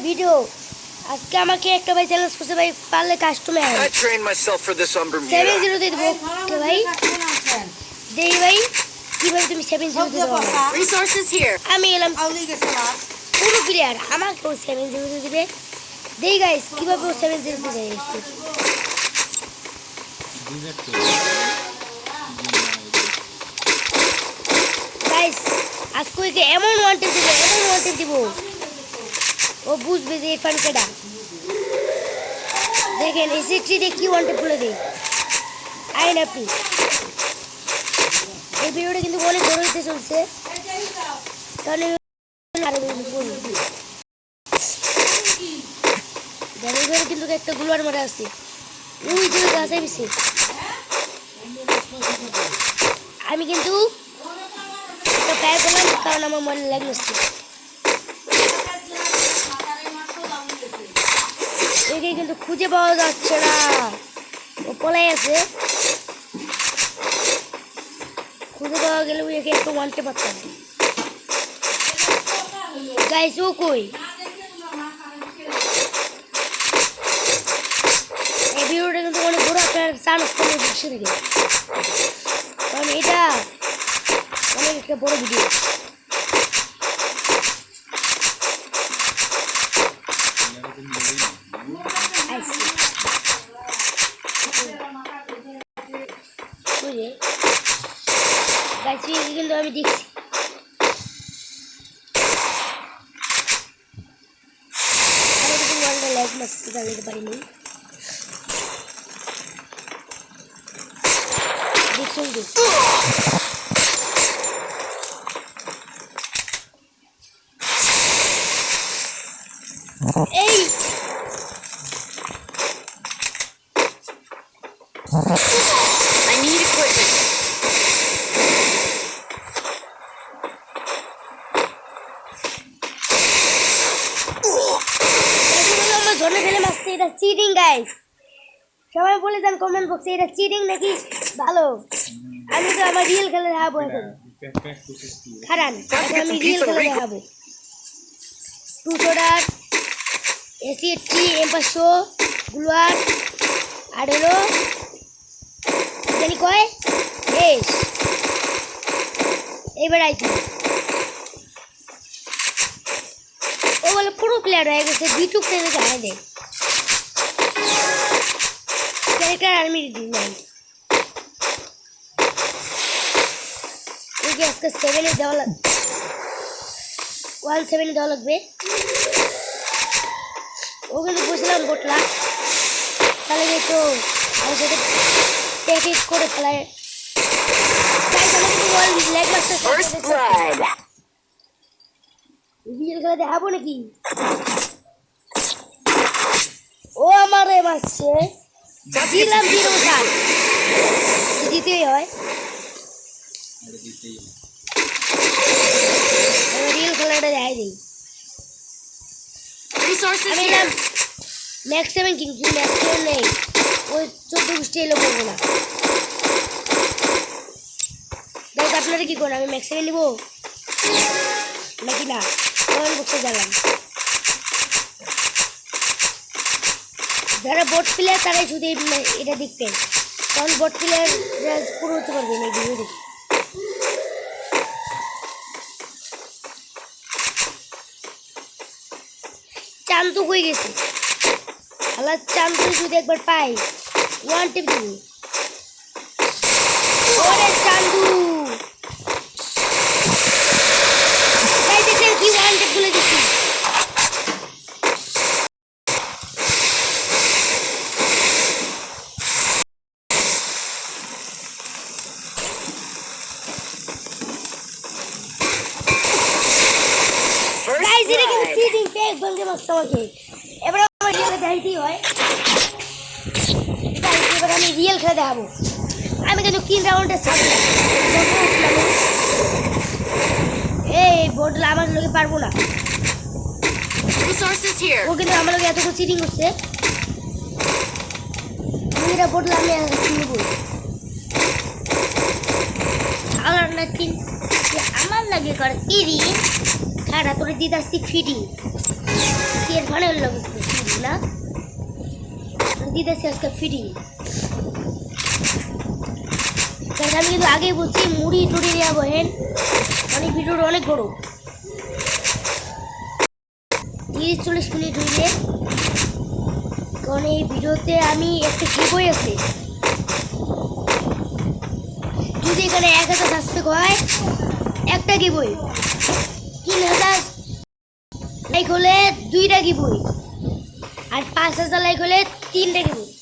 Video আজকে আমাকে একটা ভাই চ্যালেঞ্জ করছে ভাই পারলে কাস্টমে আয় I trained myself for this under 7-0 দিয়ে দেবো ভাই দেই ভাই কিভাবে তুমি 7-0 দিয়ে দেবো Resources here. আমি এলাম পুরো প্লেয়ার আমাকেও 7-0 দিয়ে দিবে দেই গাইস কিভাবে ও 7-0 দিয়ে দেয় গাইস আজকে ওকে এমন ওয়ান্টেড দিব ও বুঝবে যে ইরফান কেডা দেখেন এসএসটি দিয়ে কি ওয়ান্টেড বলে দেই আইন আপনি এই ভিডিওটা কিন্তু অনেক বড় হতে চলছে কারণ দেখেন কিন্তু একটা গুলোয়ার মারা আছে ওই যে গাছে বিছে আমি কিন্তু একটা প্যার করলাম কারণ আমার মনে লাগছে একে কিন্তু খুঁজে পাওয়া যাচ্ছে না ও পলাই আছে খুঁজে পাওয়া গেলে একে একটু মানতে পারতাম গাইস ও কই এই ভিডিওটা কিন্তু অনেক বড় আপনার চান্স করে বসে থেকে কারণ এটা অনেক একটা বড় ভিডিও কিন্তু আমি দেখছি লাইক মাসতে দিতে পারিনি দেখুন এই I need equipment. জনে ফেলে মারছে এটা চিটিং গাইস সবাই বলে দেন কমেন্ট বক্সে এটা চিটিং নাকি ভালো আমি তো আমার রিয়েল খেলে দেখাবো এখন খারান আমি রিয়েল খেলে দেখাবো 200 এসিএটি M500 গুলোয়ার আর হলো জানি কয় বেশ এবার আইছি ও বলে পুরো প্লেয়ার হয়ে গেছে বিটুক থেকে গায়ে দেয় ক্যারেক্টার আর্মি দিন নাই ওকে আজকে 7 এ দেওয়া লাগবে 17 দেওয়া লাগবে ও কিন্তু বুঝলাম গোটলা তাহলে তো আমি সেটা টেক করে ফেলায় গাইস আমি কিন্তু wall leg master First blood. Real খেলা দেখাবো নাকি ও আমারে মারছে দিলাম 0-7 জিতেই হয় রিয়েল খেলাটা দেখাই দিই Resources আমি here. ম্যাক্স 7 কিং ম্যাক্স 7 নেই ওই 14 গুষ্টি এলো করবো না গাইস আপনারা কি করেন আমি ম্যাক্স 7 নিব নাকি না কমেন্ট বক্সে জানান যারা বট প্লেয়ার তারাই শুধু এটা দেখবেন কারণ বট প্লেয়ার পুরো হতে পারবে না ভিডিও দেখে চান্দু হয়ে গেছে আল্লাহ চান্দু যদি একবার পাই ওয়ান টিপ দিব ওরে চান্দু কি ওয়ান টিপ বলে দিচ্ছি গাইস এটা কিন্তু চিটিং পেক বন্ধে মারছে আমাকে এবার আমার রিয়েল দেখাইতেই হয় গাইস এবার আমি রিয়েল খেলা দেখাবো আমি কিন্তু 3 রাউন্ডে ছাড়বো এই বোর্ডলা আমার লগে পারবো না Resources here. ও কিন্তু আমার লগে এত চিটিং করছে আমি এটা বোর্ডলা আমি নিব আমার নাকি আমার লাগে করে ইরি খাড়া করে দিদাসি ফিডিং এর মানে হলো ফিডিং না দিতেছি আজকে ফিডিং আমি কিন্তু আগেই বলছি মুড়ি টুড়ি নিয়ে বহেন অনেক ভিডিওটা অনেক বড় 30-40 মিনিট হইলে কারণ এই ভিডিওতে আমি একটা গিভওয়ে আছে যদি এখানে 1000 সাবস্ক্রাইব হয় একটা গিভওয়ে 3000 লাইক হলে 2টা গিভওয়ে আর 5000 লাইক হলে 3টা গিভওয়ে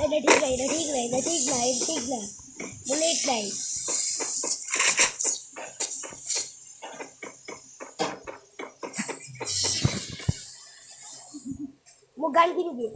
এটা ঠিক না বুলেট নাই গান কিনবি